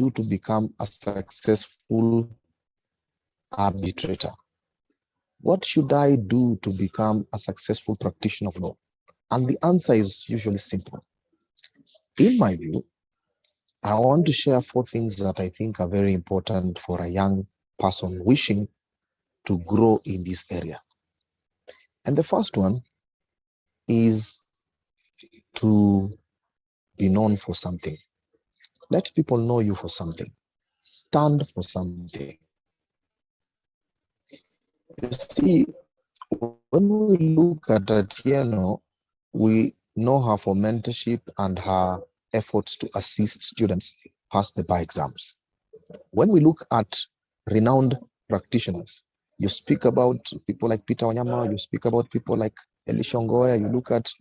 do to become a successful arbitrator? What should I do to become a successful practitioner of law? And the answer is usually simple. In my view, I want to share 4 things that I think are very important for a young person wishing to grow in this area. And the first one is to be known for something. Let people know you for something. Stand for something. You see, when we look at Atieno, we know her for mentorship and her efforts to assist students pass the bar exams. When we look at renowned practitioners, you speak about people like Peter Wanyama, you speak about people like Elisha Ngoya, you look at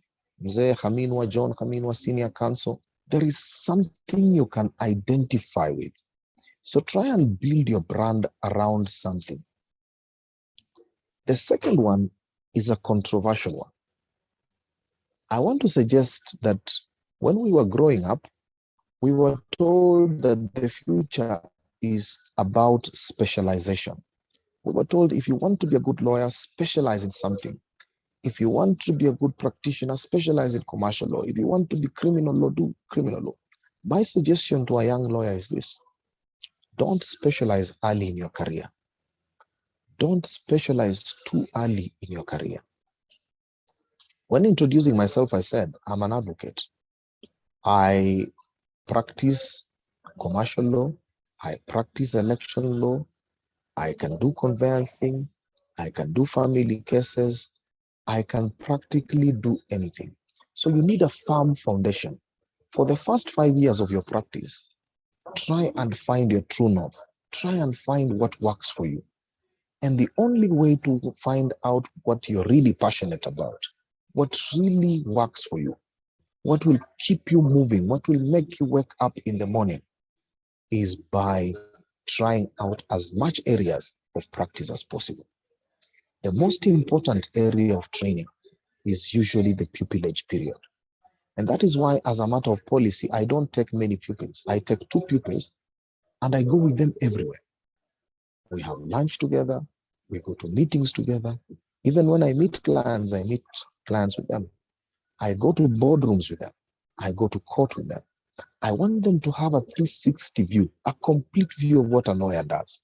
Mzee Haminwa, John Haminwa, Senior Counsel, there is something you can identify with. So try and build your brand around something. The second one is a controversial one. I want to suggest that when we were growing up, we were told that the future is about specialization. We were told if you want to be a good lawyer, specialize in something. If you want to be a good practitioner, specialize in commercial law. If you want to be criminal law, do criminal law. My suggestion to a young lawyer is this: don't specialize early in your career. Don't specialize too early in your career. When introducing myself, I said, I'm an advocate. I practice commercial law. I practice election law. I can do conveyancing. I can do family cases. I can practically do anything. So you need a firm foundation. For the first 5 years of your practice, try and find your true north. Try and find what works for you. And the only way to find out what you're really passionate about, what really works for you, what will keep you moving, what will make you wake up in the morning, is by trying out as much areas of practice as possible. The most important area of training is usually the pupilage period. And that is why, as a matter of policy, I don't take many pupils. I take 2 pupils and I go with them everywhere. We have lunch together. We go to meetings together. Even when I meet clients, I meet clients with them. I go to boardrooms with them. I go to court with them. I want them to have a 360 view, a complete view of what a lawyer does.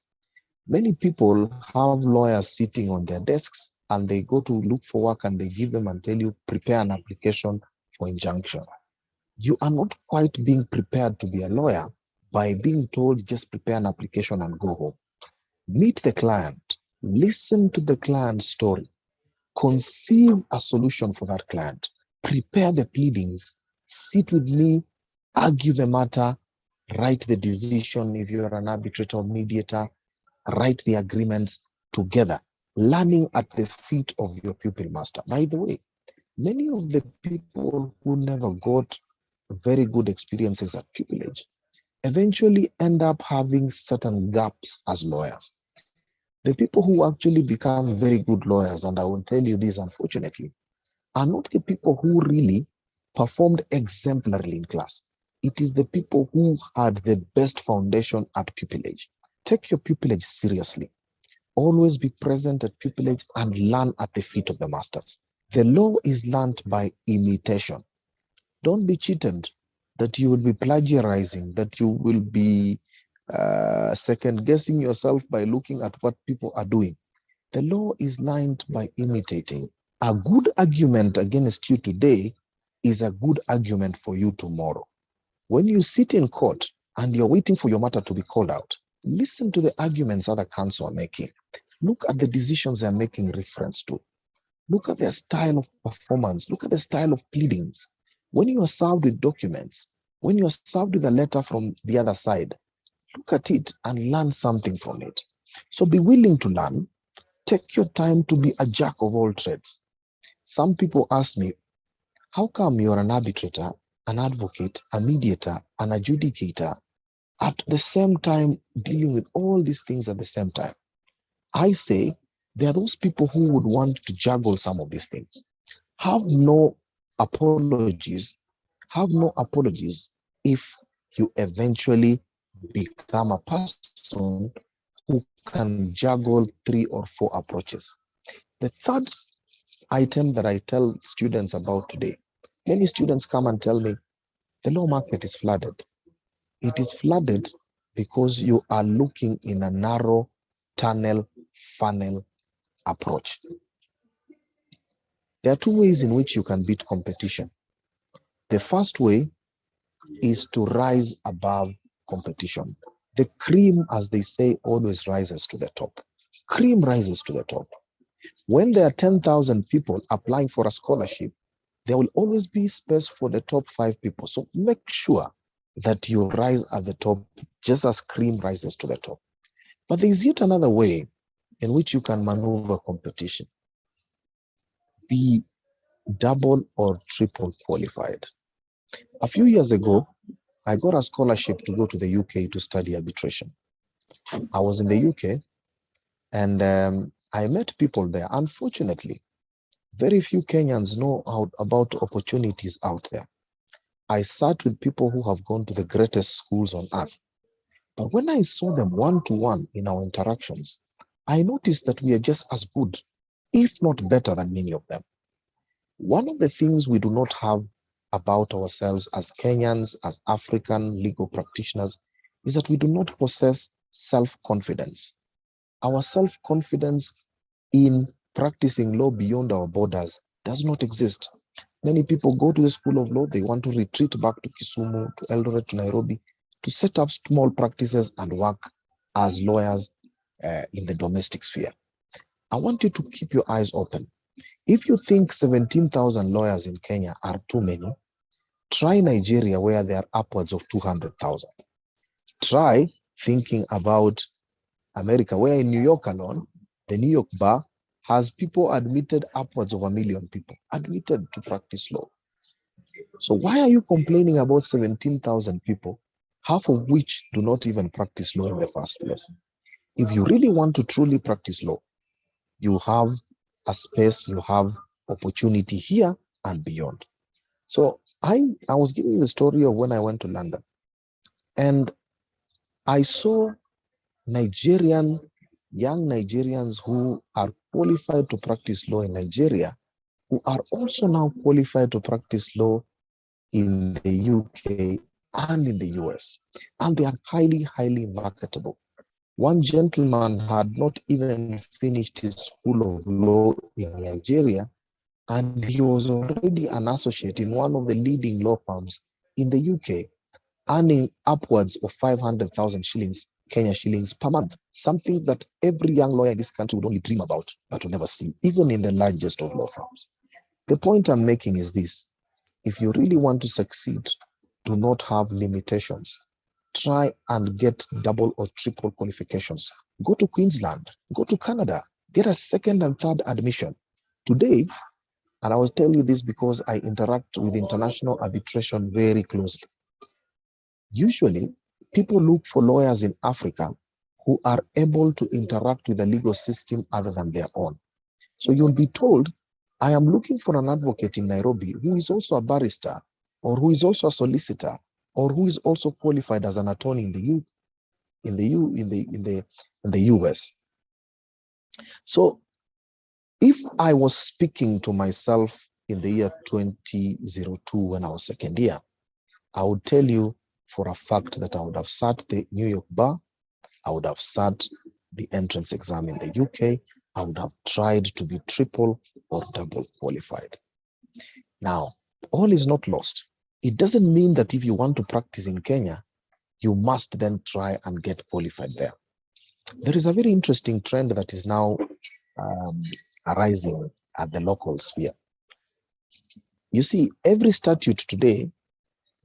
Many people have lawyers sitting on their desks and they go to look for work and they give them and tell you, prepare an application for injunction. You are not quite being prepared to be a lawyer by being told just prepare an application and go home. Meet the client, listen to the client's story, conceive a solution for that client, prepare the pleadings, sit with me, argue the matter, write the decision if you're an arbitrator or mediator, write the agreements together, learning at the feet of your pupil master. By the way, many of the people who never got very good experiences at pupilage eventually end up having certain gaps as lawyers. The people who actually become very good lawyers, and I will tell you this unfortunately, are not the people who really performed exemplarily in class. It is the people who had the best foundation at pupilage. Take your pupilage seriously. Always be present at pupilage and learn at the feet of the masters. The law is learned by imitation. Don't be cheated that you will be plagiarizing, that you will be second guessing yourself by looking at what people are doing. The law is learned by imitating. A good argument against you today is a good argument for you tomorrow. When you sit in court and you're waiting for your matter to be called out, listen to the arguments other counsel are making. Look at the decisions they're making reference to. Look at their style of performance. Look at the style of pleadings. When you are served with documents, when you are served with a letter from the other side, look at it and learn something from it. So be willing to learn. Take your time to be a jack of all trades. Some people ask me, how come you're an arbitrator, an advocate, a mediator, an adjudicator, at the same time dealing with all these things at the same time? I say there are those people who would want to juggle some of these things. Have no apologies. Have no apologies if you eventually become a person who can juggle 3 or 4 approaches. The third item that I tell students about today, many students come and tell me the law market is flooded. It is flooded because you are looking in a narrow tunnel funnel approach. There are 2 ways in which you can beat competition. The first way is to rise above competition. The cream, as they say, always rises to the top. Cream rises to the top. When there are 10,000 people applying for a scholarship, there will always be space for the top 5 people. So make sure that you rise at the top just as cream rises to the top. But there is yet another way in which you can maneuver competition. Be double or triple qualified. A few years ago, I got a scholarship to go to the UK to study arbitration. I was in the UK and I met people there. Unfortunately, very few Kenyans know about opportunities out there. I sat with people who have gone to the greatest schools on earth. But when I saw them one-to-one in our interactions, I noticed that we are just as good, if not better than many of them. One of the things we do not have about ourselves as Kenyans, as African legal practitioners, is that we do not possess self-confidence. Our self-confidence in practicing law beyond our borders does not exist. Many people go to the school of law, they want to retreat back to Kisumu, to Eldoret, to Nairobi, to set up small practices and work as lawyers in the domestic sphere. I want you to keep your eyes open. If you think 17,000 lawyers in Kenya are too many, try Nigeria where there are upwards of 200,000. Try thinking about America, where in New York alone, the New York bar has people admitted, upwards of 1 million people admitted to practice law. So why are you complaining about 17,000 people, half of which do not even practice law in the first place? If you really want to truly practice law, you have a space, you have opportunity here and beyond. So I was giving the story of when I went to London and I saw young Nigerians who are qualified to practice law in Nigeria, who are also now qualified to practice law in the UK and in the US. And they are highly, highly marketable. One gentleman had not even finished his school of law in Nigeria, and he was already an associate in one of the leading law firms in the UK, earning upwards of 500,000 shillings, Kenya shillings per month, something that every young lawyer in this country would only dream about, but will never see, even in the largest of law firms. The point I'm making is this: if you really want to succeed, do not have limitations. Try and get double or triple qualifications. Go to Queensland, go to Canada, get a second and third admission. Today, and I will tell you this because I interact with international arbitration very closely. Usually, people look for lawyers in Africa who are able to interact with the legal system other than their own. So you'll be told, I am looking for an advocate in Nairobi who is also a barrister, or who is also a solicitor, or who is also qualified as an attorney in the US. So if I was speaking to myself in the year 2002 when I was second year, I would tell you for a fact that I would have sat the New York bar, I would have sat the entrance exam in the UK, I would have tried to be triple or double qualified. Now, all is not lost. It doesn't mean that if you want to practice in Kenya, you must then try and get qualified there. There is a very interesting trend that is now arising at the local sphere. You see, every statute today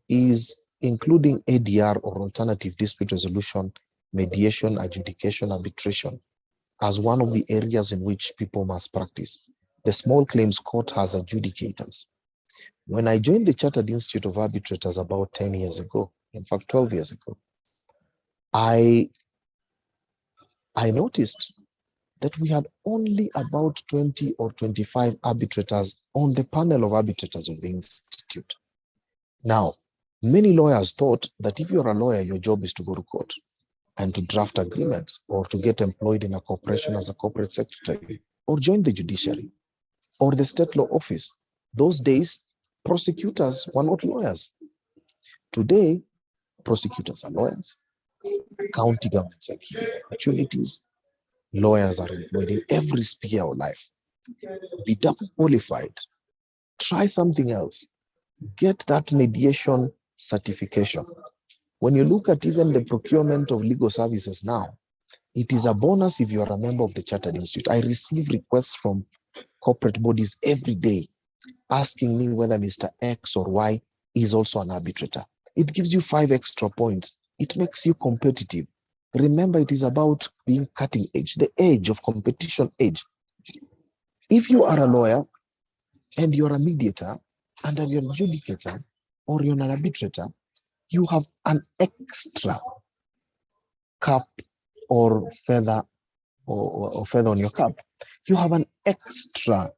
is including ADR, or alternative dispute resolution, mediation, adjudication, arbitration, as one of the areas in which people must practice. The small claims court has adjudicators. When I joined the Chartered Institute of Arbitrators about 10 years ago, in fact, 12 years ago, I noticed that we had only about 20 or 25 arbitrators on the panel of arbitrators of the institute. Now, Many lawyers thought that if you're a lawyer, your job is to go to court and to draft agreements or to get employed in a corporation as a corporate secretary or join the judiciary or the state law office. Those days, prosecutors were not lawyers. Today, prosecutors are lawyers. County governments are giving opportunities. Lawyers are employed in every sphere of life. Be double qualified. Try something else. Get that mediation certification. When you look at even the procurement of legal services now, it is a bonus if you are a member of the Chartered Institute. I receive requests from corporate bodies every day asking me whether Mr. X or Y is also an arbitrator. It gives you 5 extra points. It makes you competitive. Remember, it is about being cutting edge, the edge of competition edge. If you are a lawyer and you're a mediator and you're an adjudicator or you're an arbitrator, you have an extra cap or feather or feather on your cap. You have an extra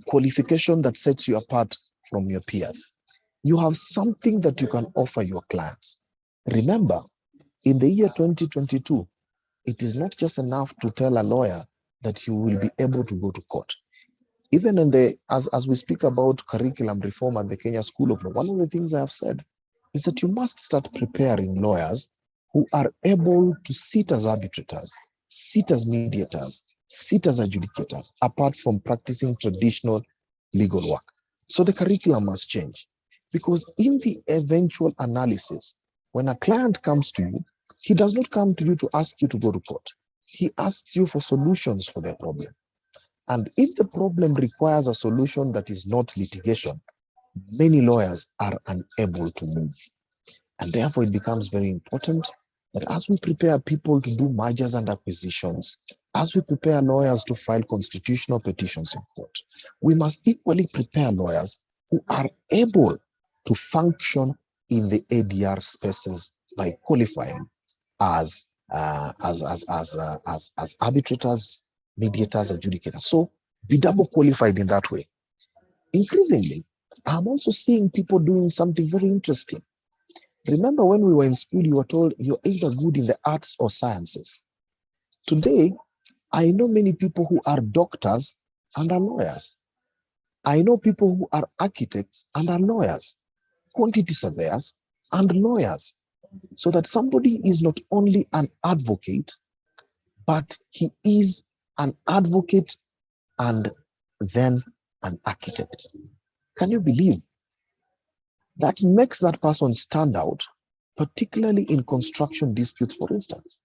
qualification that sets you apart from your peers. You have something that you can offer your clients. Remember, in the year 2022, it is not just enough to tell a lawyer that you will be able to go to court. Even in as we speak about curriculum reform at the Kenya School of Law, one of the things I have said is that you must start preparing lawyers who are able to sit as arbitrators, sit as mediators, sit as adjudicators, apart from practicing traditional legal work. So the curriculum must change, because in the eventual analysis, when a client comes to you, he does not come to you to ask you to go to court. He asks you for solutions for their problem. And if the problem requires a solution that is not litigation, many lawyers are unable to move. And therefore, it becomes very important that as we prepare people to do mergers and acquisitions, as we prepare lawyers to file constitutional petitions in court, we must equally prepare lawyers who are able to function in the ADR spaces by qualifying as arbitrators, mediators, adjudicators. So be double qualified in that way. Increasingly, I'm also seeing people doing something very interesting. Remember when we were in school, you were told you're either good in the arts or sciences. Today, I know many people who are doctors and are lawyers. I know people who are architects and are lawyers, quantity surveyors and lawyers. So that somebody is not only an advocate, but he is an advocate and then an architect. Can you believe? That makes that person stand out, particularly in construction disputes, for instance.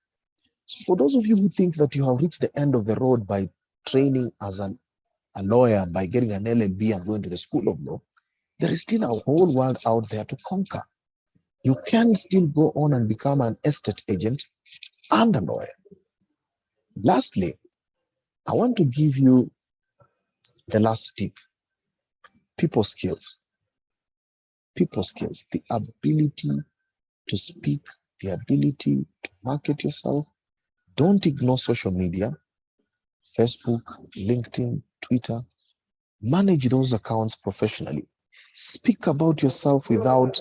So for those of you who think that you have reached the end of the road by training as a lawyer, by getting an LLB and going to the School of Law, there is still a whole world out there to conquer. You can still go on and become an estate agent and a lawyer. Lastly, I want to give you the last tip: people skills. People skills, the ability to speak, the ability to market yourself. Don't ignore social media, Facebook, LinkedIn, Twitter. Manage those accounts professionally. Speak about yourself without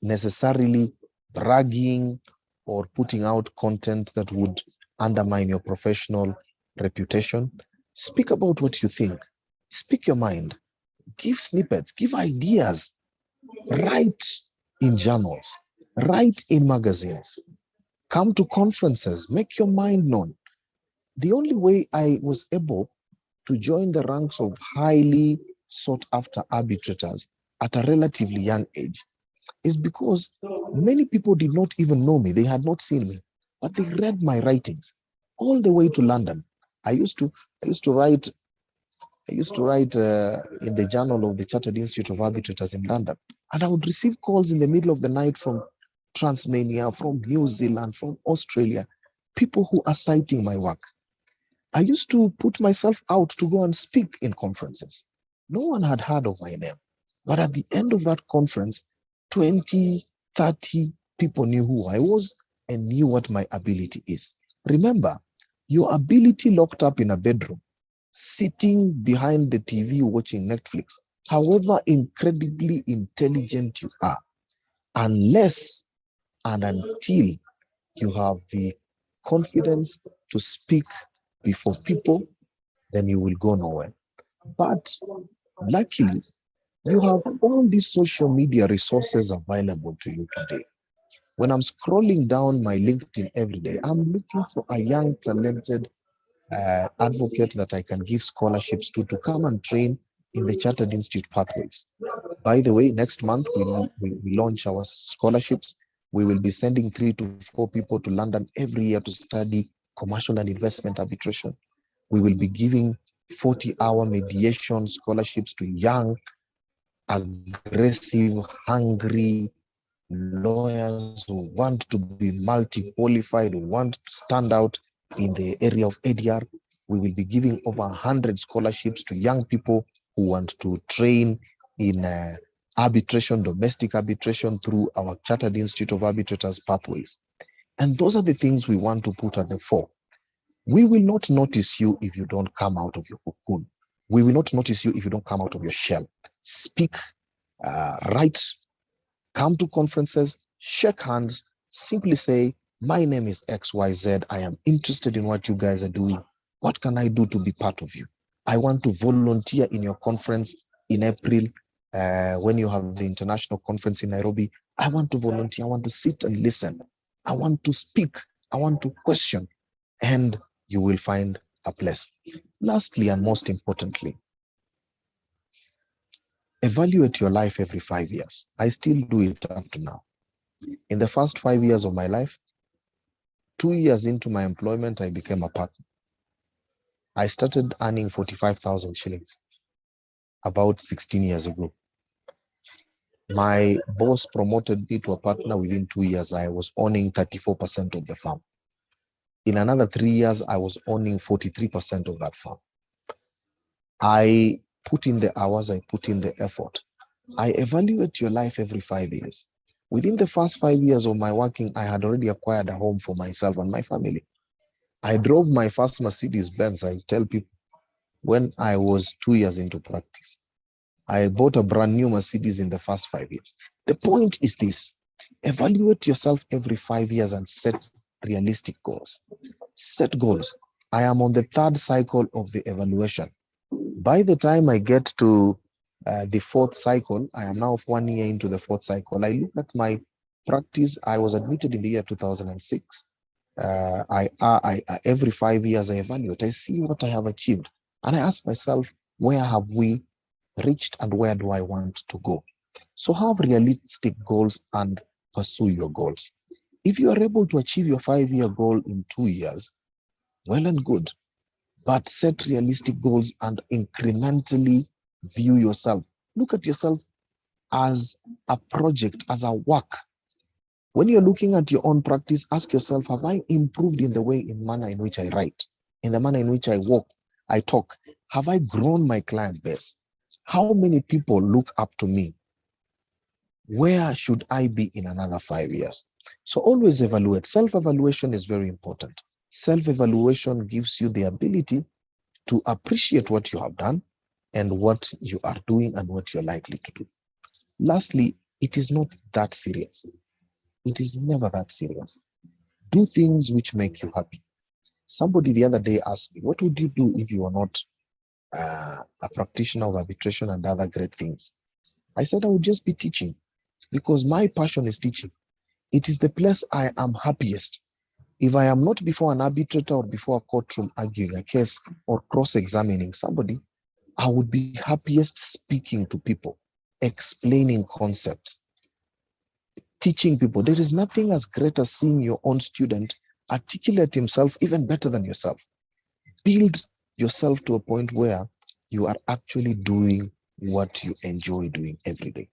necessarily bragging or putting out content that would undermine your professional reputation. Speak about what you think. Speak your mind. Give snippets, give ideas. Write in journals, write in magazines, come to conferences, make your mind known. The only way I was able to join the ranks of highly sought after arbitrators at a relatively young age is because many people did not even know me. They had not seen me, but they read my writings all the way to London. I used to write in the journal of the Chartered Institute of Arbitrators in London, and I would receive calls in the middle of the night from Tasmania, from New Zealand, from Australia, people who are citing my work. I used to put myself out to go and speak in conferences. No one had heard of my name, but at the end of that conference, 20, 30 people knew who I was and knew what my ability is. Remember, your ability locked up in a bedroom, sitting behind the TV watching Netflix, however incredibly intelligent you are, unless and until you have the confidence to speak before people, then you will go nowhere. But luckily, you have all these social media resources available to you today. When I'm scrolling down my LinkedIn every day, I'm looking for a young, talented advocate that I can give scholarships to come and train in the Chartered Institute pathways. By the way, next month we launch our scholarships. We will be sending 3 to 4 people to London every year to study commercial and investment arbitration. We will be giving 40-hour mediation scholarships to young, aggressive, hungry lawyers who want to be multi-qualified, who want to stand out in the area of ADR. We will be giving over 100 scholarships to young people who want to train in arbitration, domestic arbitration through our Chartered Institute of Arbitrators pathways. And those are the things we want to put at the fore. We will not notice you if you don't come out of your cocoon. We will not notice you if you don't come out of your shell. Speak, write, come to conferences, shake hands, simply say, my name is XYZ. I am interested in what you guys are doing. What can I do to be part of you? I want to volunteer in your conference in April when you have the international conference in Nairobi. I want to volunteer. I want to sit and listen. I want to speak. I want to question. And you will find a place. Lastly, and most importantly, evaluate your life every 5 years. I still do it up to now. In the first 5 years of my life, 2 years into my employment, I became a partner. I started earning 45,000 shillings about 16 years ago. My boss promoted me to a partner within 2 years. I was owning 34% of the farm. In another 3 years, I was owning 43% of that farm. I put in the hours, I put in the effort. I evaluate your life every 5 years. Within the first 5 years of my working, I had already acquired a home for myself and my family. I drove my first Mercedes Benz. I tell people when I was 2 years into practice, I bought a brand new Mercedes in the first 5 years. The point is this: evaluate yourself every 5 years and set realistic goals. Set goals. I am on the 3rd cycle of the evaluation. By the time I get to the 4th cycle, I am now 1 year into the 4th cycle. I look at my practice. I was admitted in the year 2006. Every 5 years I evaluate. I see what I have achieved, and I ask myself, where have we reached and where do I want to go? So have realistic goals and pursue your goals. If you are able to achieve your 5-year goal in 2 years, well and good. But set realistic goals and incrementally view yourself. Look at yourself as a project, as a work. When you're looking at your own practice, ask yourself, have I improved in the manner in which I write, in the manner in which I walk, I talk? Have I grown my client base? How many people look up to me? Where should I be in another 5 years? So always evaluate. Self-evaluation is very important. Self-evaluation gives you the ability to appreciate what you have done and what you are doing and what you're likely to do. Lastly, it is not that serious. It is never that serious. Do things which make you happy. Somebody the other day asked me, what would you do if you were not a practitioner of arbitration and other great things? I said I would just be teaching, because my passion is teaching. It is the place I am happiest. If I am not before an arbitrator or before a courtroom arguing a case or cross-examining somebody, I would be happiest speaking to people, explaining concepts, teaching people. There is nothing as great as seeing your own student articulate himself even better than yourself. Build yourself to a point where you are actually doing what you enjoy doing every day.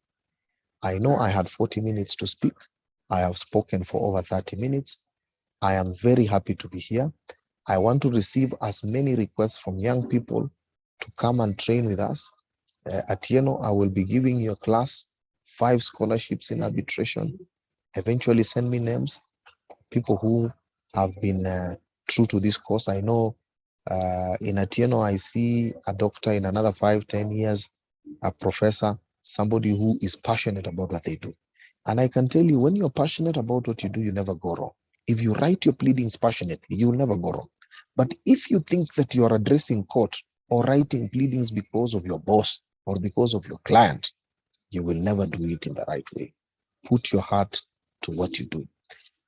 I know I had 40 minutes to speak. I have spoken for over 30 minutes. I am very happy to be here. I want to receive as many requests from young people to come and train with us. At Yeno, I will be giving your class 5 scholarships in arbitration. Eventually send me names, people who have been true to this course. I know in Atieno, I see a doctor in another 5-10 years a professor, somebody who is passionate about what they do. And I can tell you, when you're passionate about what you do, you never go wrong. If you write your pleadings passionately, you'll never go wrong. But if you think that you are addressing court or writing pleadings because of your boss or because of your client, you will never do it in the right way. Put your heart to what you do.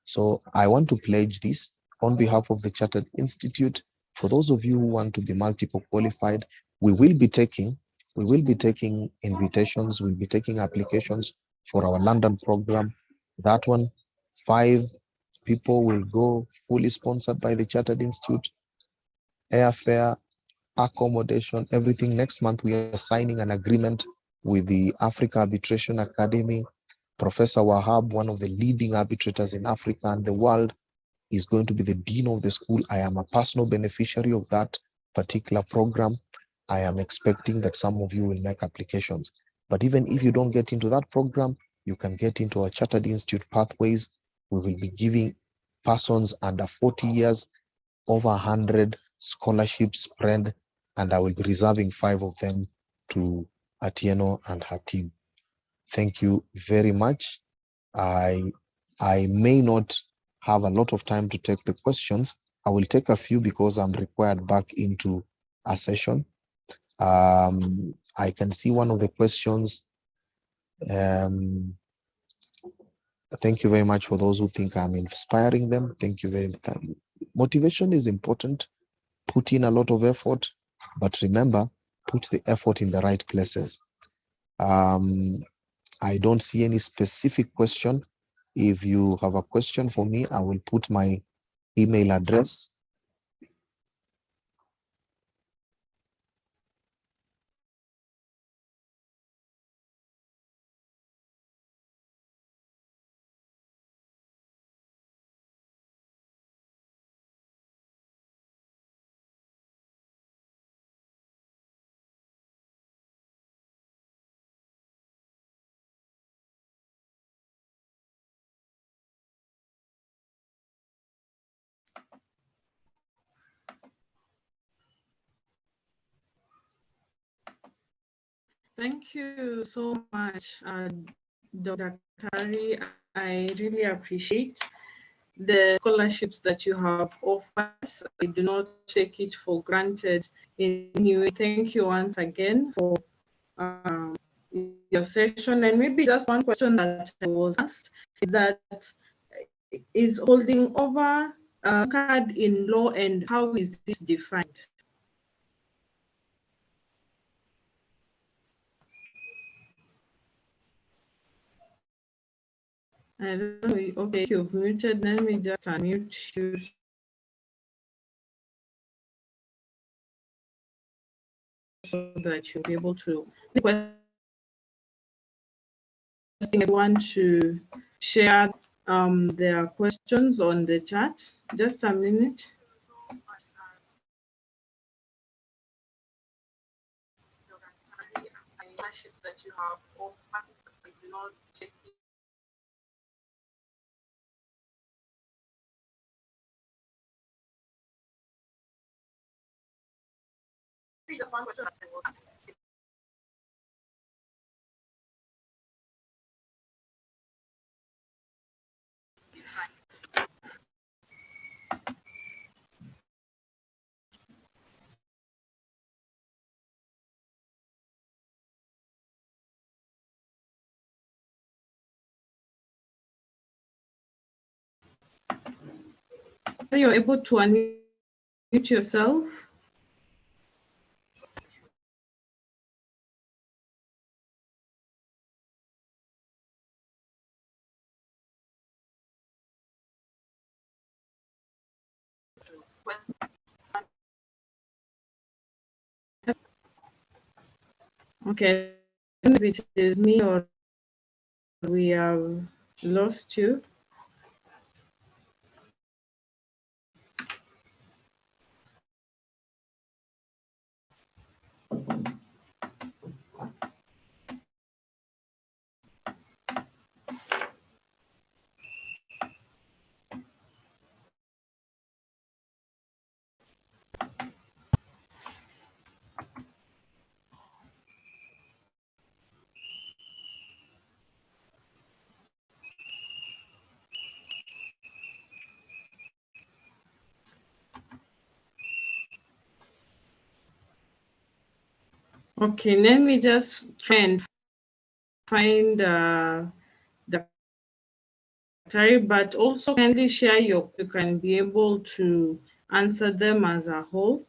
So I want to pledge this on behalf of the Chartered Institute. For those of you who want to be multiple qualified, we will be taking invitations, we'll be taking applications for our London program. That one, 5 people will go, fully sponsored by the Chartered Institute, airfare, accommodation, everything. Next month, we are signing an agreement with the Africa Arbitration Academy. Professor Wahab, one of the leading arbitrators in Africa and the world, is going to be the dean of the school. I am a personal beneficiary of that particular program. I am expecting that some of you will make applications. But even if you don't get into that program, you can get into our Chartered Institute pathways. We will be giving persons under 40 years over 100 scholarships spread, and I will be reserving 5 of them to Atieno and her team. Thank you very much. I may not have a lot of time to take the questions. I will take a few because I'm required back into a session. I can see one of the questions. Thank you very much for those who think I'm inspiring them. Thank you very much. Motivation is important. Put in a lot of effort, but remember, put the effort in the right places. I don't see any specific question. If you have a question for me, I will put my email address. Thank you so much, Dr. Tari. I really appreciate the scholarships that you have offered us. I do not take it for granted in any way. Thank you once again for your session. And maybe just one question that I was asked is that is holding over a card in law, and how is this defined? I don't know. Okay, you've muted. Let me just unmute you so that you'll be able to. I want to share their questions on the chat. Just a minute. That you have offered, I do not check it. Just one question that I was asking. Are you able to unmute yourself? Okay, maybe it is me or we have lost you. Okay, let me just try and find the category, but also kindly share you can be able to answer them as a whole.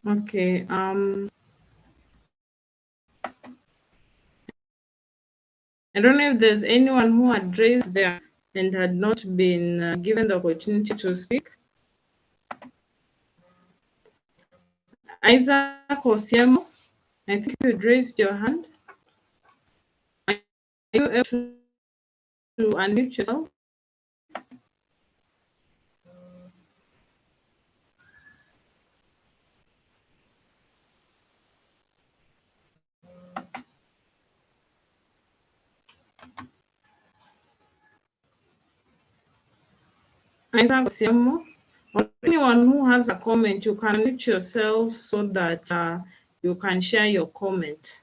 Okay, I don't know if there's anyone who had raised their and had not been given the opportunity to speak. Isaac Osiemo, I think you raised your hand. Are you able to unmute yourself? Isaac Osiemo, or anyone who has a comment, you can unmute yourself so that you can share your comment.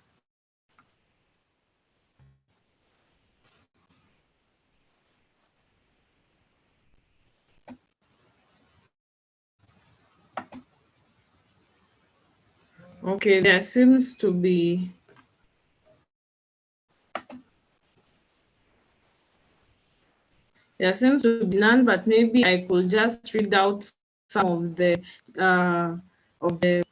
Okay, there seems to be none, but maybe I could just read out some of the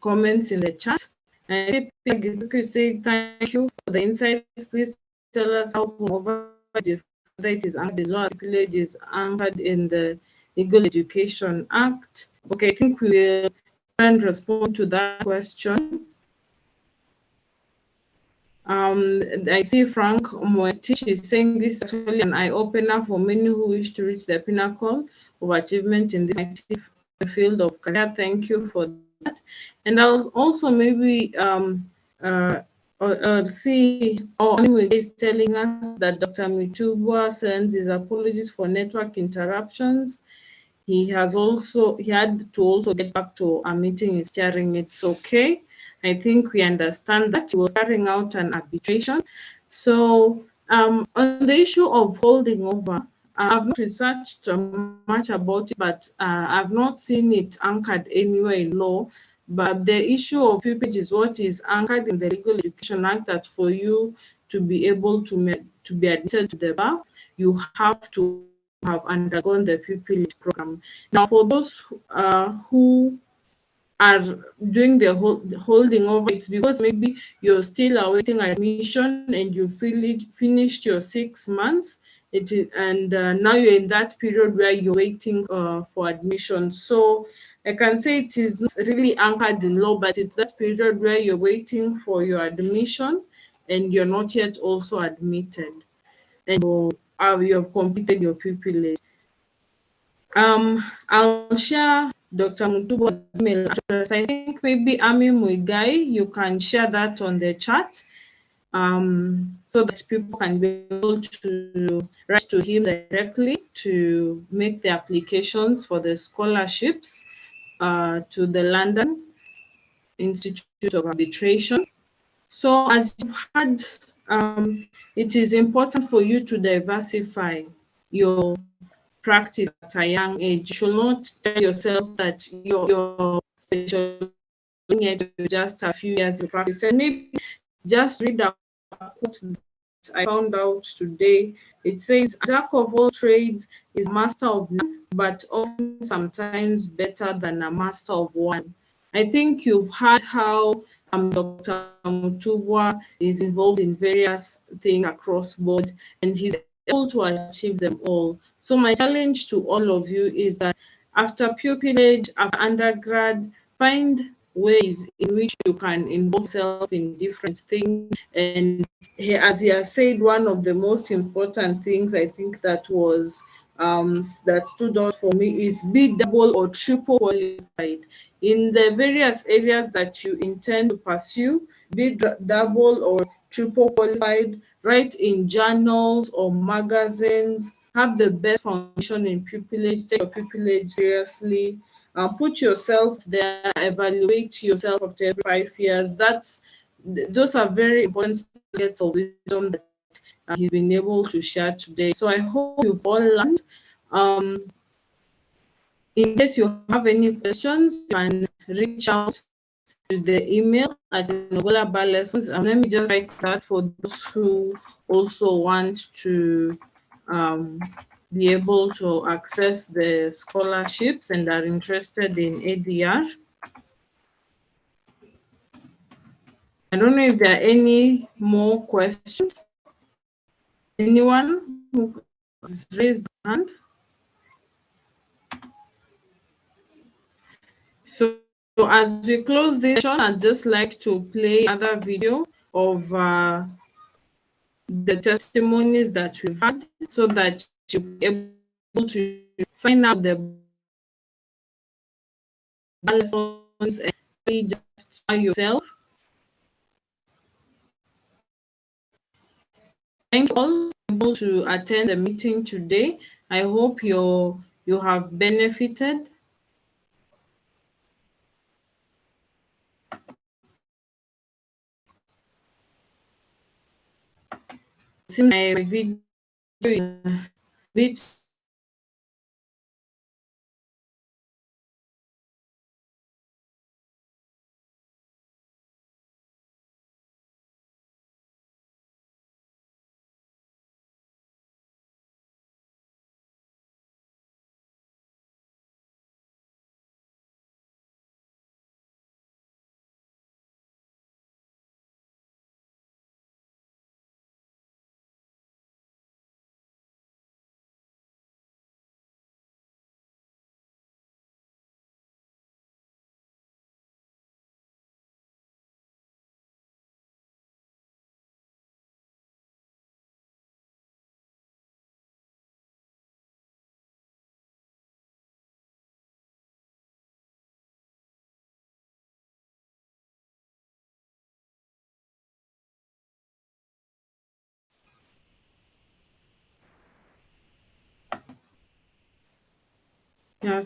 comments in the chat. And you say thank you for the insights. Please tell us how over it is anchored. The law pupillage is anchored in the Legal Education Act. Okay, I think we will try and respond to that question. I see Frank Moetich is saying this is actually an eye-opener for many who wish to reach the pinnacle of achievement in this field of career. Thank you for that. And I'll also maybe see, is telling us that Dr. Mitubwa sends his apologies for network interruptions. He had to also get back to a meeting he's chairing. It's okay. I think we understand that he was carrying out an arbitration. So on the issue of holding over, I've not researched much about it, but I've not seen it anchored anywhere in law. But the issue of pupillage is what is anchored in the Legal Education Act, that for you to be able to be admitted to the bar, you have to have undergone the pupillage program. Now, for those who are doing the holding over, it's because maybe you're still awaiting admission and you finished your 6 months. Now you're in that period where you're waiting for admission. So I can say it is not really anchored in law, but it's that period where you're waiting for your admission and you're not yet also admitted, and you have completed your pupillage. I'll share Dr. Mutubo's email address. I think maybe Ami Muigai, you can share that on the chat, so that people can be able to write to him directly to make the applications for the scholarships to the London Institute of Arbitration. So as you've heard, it is important for you to diversify your practice at a young age. You should not tell yourself that you're special just a few years in practice. And maybe just read a quote that I found out today. It says, "Jack of all trades is master of none, but often sometimes better than a master of one." I think you've heard how Dr. Mutubwa is involved in various things across board, and he's able to achieve them all. So my challenge to all of you is that after pupillage, after undergrad, find ways in which you can involve yourself in different things. And as he has said, one of the most important things I think that was that stood out for me is be double or triple qualified in the various areas that you intend to pursue. Be double or triple qualified, write in journals or magazines, have the best foundation in pupillage, take your pupillage seriously, put yourself there, evaluate yourself after every 5 years. That's those are very important nuggets of wisdom that he's been able to share today. So I hope you've all learned. In case you have any questions, you can reach out to the email at Nogola Bar Lessons. And let me just write that for those who also want to be able to access the scholarships and are interested in ADR. I don't know if there are any more questions. Anyone who has raised their hand? So as we close this session, I'd just like to play another video of the testimonies that we've had so that you'll be able to sign up the lessons and just by yourself. Thank you all for able to attend the meeting today. I hope you have benefited. Since my video is a bit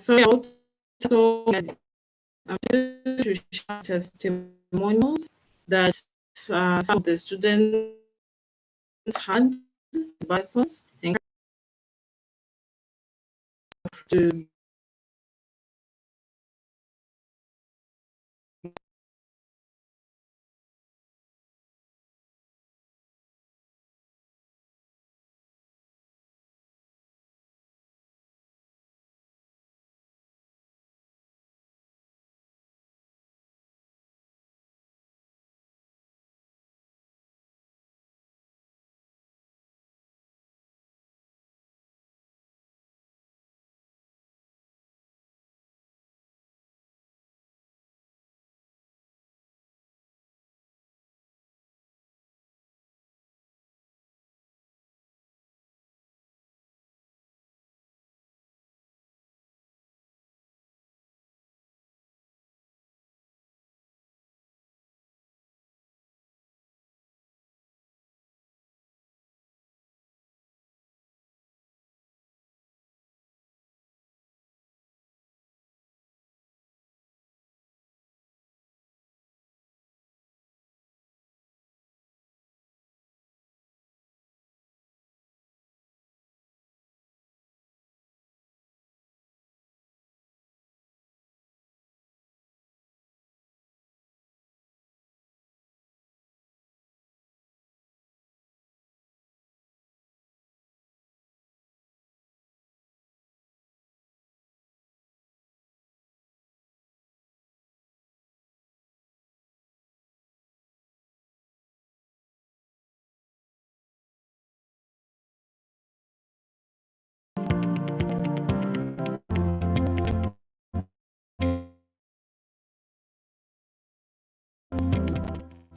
so I'm going to share testimonials that some of the students had lessons and to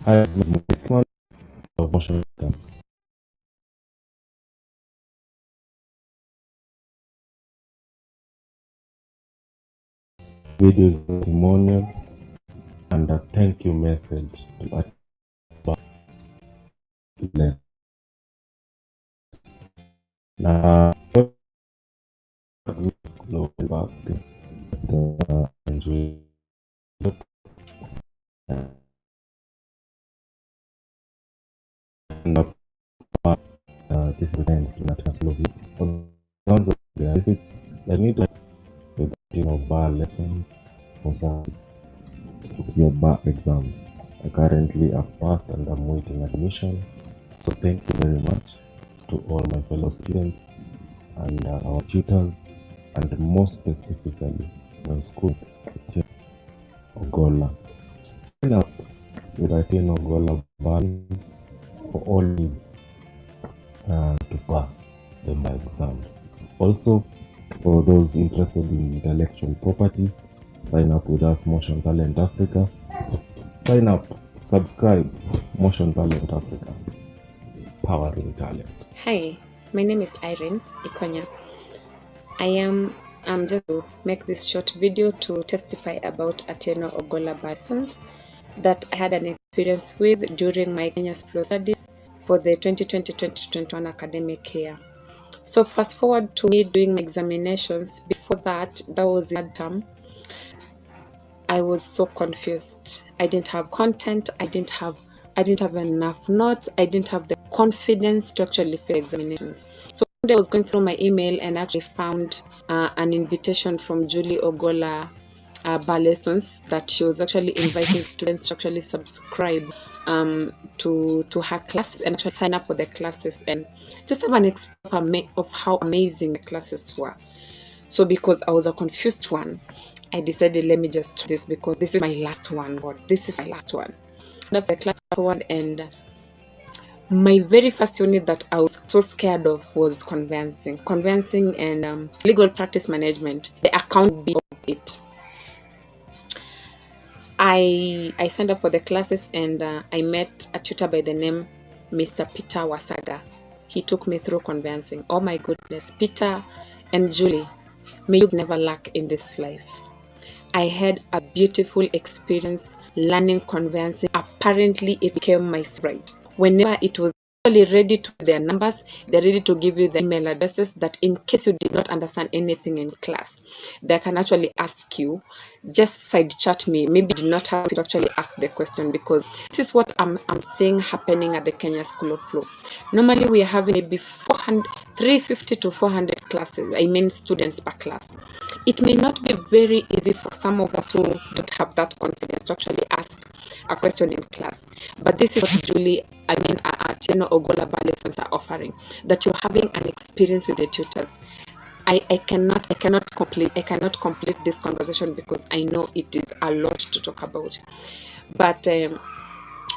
Hi, movement of motion camp. Videos testimonial and a thank you message to attend. Now, no about the enjoy And of course, this is the end to that Slovak. For the ones that visit, let me like with bar lessons for some of your bar exams. I currently have passed and I'm waiting admission. So thank you very much to all my fellow students and our tutors, and more specifically my school Ogola. Sign up with Atene Ogola Balance for all needs to pass the bar exams. Also, for those interested in intellectual property, sign up with us, Motion Talent Africa. Sign up, subscribe, Motion Talent Africa, powering talent. Hi, my name is Irene Ikonya. I'm just to make this short video to testify about Atene Ogola Balance that I had an experience with during my Kenya School studies for the 2020-2021 academic year. So fast forward to me doing my examinations. Before that was in third term. I was so confused. I didn't have content. I didn't have enough notes. I didn't have the confidence to actually fail examinations. So one day I was going through my email and actually found an invitation from Julie Ogola Bar Lessons that she was actually inviting students to actually subscribe to her classes and actually sign up for the classes and just have an experience of how amazing the classes were. So because I was a confused one, I decided, let me just try this because this is my last one. God, this is my last one. And the class forward, and my very first unit that I was so scared of was conveyancing and legal practice management, the account bit of it. I signed up for the classes and I met a tutor by the name Mr. Peter Wasaga. He took me through conveyancing. Oh my goodness, Peter and Julie, may you never lack in this life. I had a beautiful experience learning conveyancing. Apparently, it became my favorite. Whenever it was ready to their numbers, they're ready to give you the email addresses that in case you did not understand anything in class, they can actually ask you, just side chat me. Maybe do not have to actually ask the question, because this is what I'm seeing happening at the Kenya School of Law. Normally we are having maybe 350 to 400 classes, I mean students per class. It may not be very easy for some of us who don't have that confidence to actually ask a question in class. But this is what Atene Ogola Bar Lessons are offering, that you're having an experience with the tutors. I cannot complete this conversation because I know it is a lot to talk about. But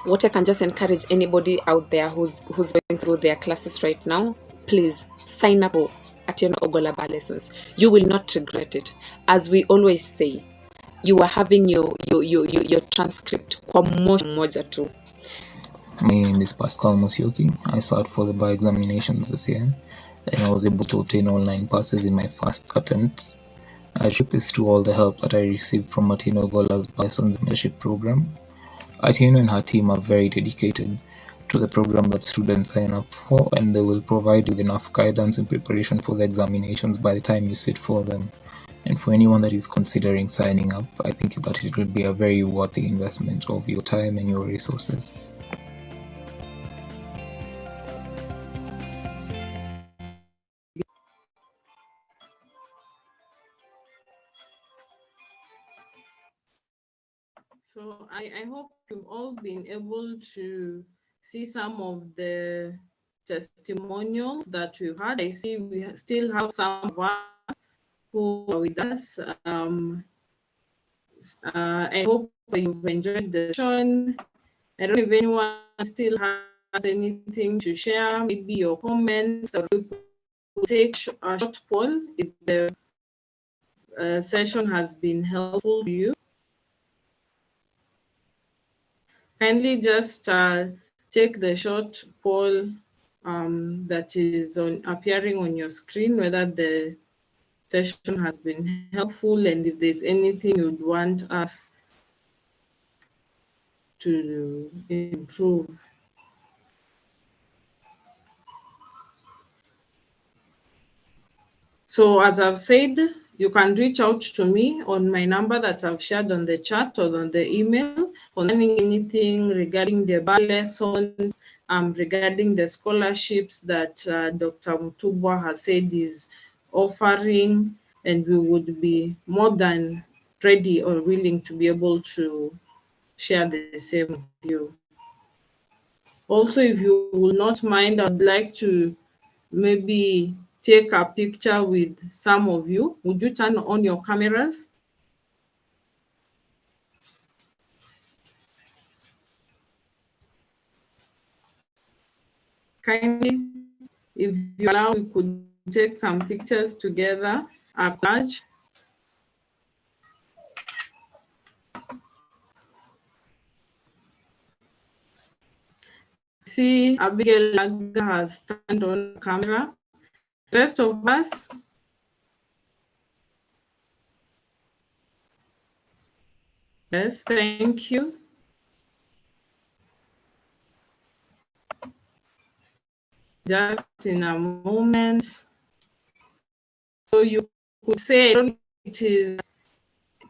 what I can just encourage anybody out there who's going through their classes right now, please sign up for Atene Ogola Bar Lessons. You will not regret it. As we always say, you are having your transcript kwa moja tu. My name is Pascal Musyoki. I sat for the bar examinations this year and I was able to obtain all 9 passes in my first attempt. I attribute this to all the help that I received from Atene Ogola's Bar Lessons mentorship program. Atene and her team are very dedicated to the program that students sign up for, and they will provide you with enough guidance and preparation for the examinations by the time you sit for them. And for anyone that is considering signing up, I think that it will be a very worthy investment of your time and your resources. So I hope you've all been able to see some of the testimonials that we've had. I see we still have some of us who are with us. I hope you've enjoyed the session. I don't know if anyone still has anything to share, maybe your comments, or you could take a short poll if the session has been helpful to you. Kindly just take the short poll that is appearing on your screen, whether the session has been helpful and if there's anything you'd want us to improve. So as I've said, you can reach out to me on my number that I've shared on the chat or on the email, concerning anything regarding the bar lessons, regarding the scholarships that Dr. Mutubwa has said is offering, and we would be more than ready or willing to be able to share the same with you. Also, if you will not mind, I'd like to maybe take a picture with some of you. Would you turn on your cameras? Kindly, if you allow, we could take some pictures together, a collage. See, Abigail Laga has turned on camera. Rest of us, yes, thank you. Just in a moment. So you could say, I don't know if it is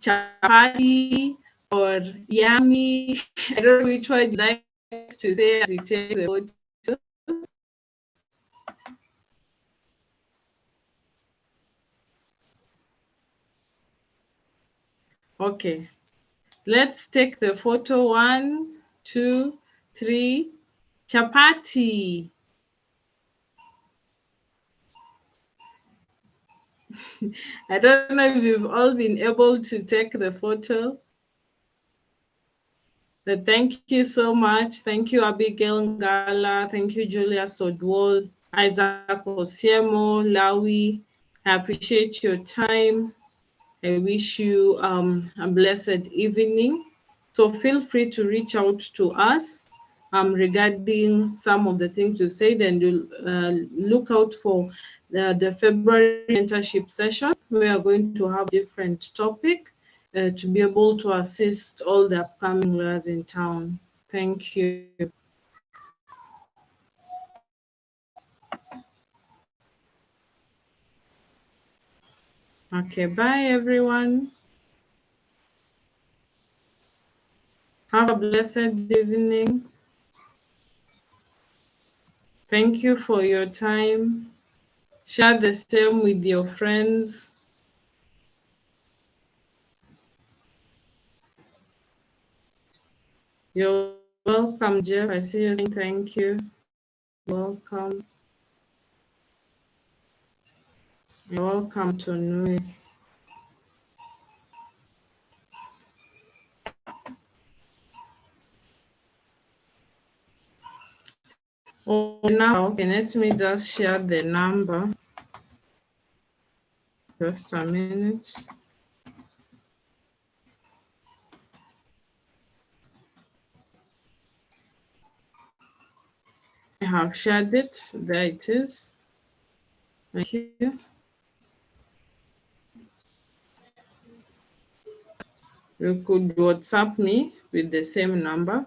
chapati or yummy. I don't know which one you like to say as we take the photo. Okay, let's take the photo. 1, 2, 3. Chapati. I don't know if you've all been able to take the photo. But thank you so much. Thank you, Abigail Ngala. Thank you, Julia Sodwall, Isaac Osiemo, Lawi. I appreciate your time. I wish you a blessed evening. So feel free to reach out to us regarding some of the things we've said, and you'll look out for the February mentorship session. We are going to have a different topic to be able to assist all the upcoming lawyers in town. Thank you. Okay, bye everyone. Have a blessed evening. Thank you for your time. Share the same with your friends. You're welcome, Jeff. I see you saying thank you. Welcome. You're welcome to Nui. Oh, now, okay, let me just share the number. Just a minute. I have shared it. There it is. Thank you. You could WhatsApp me with the same number.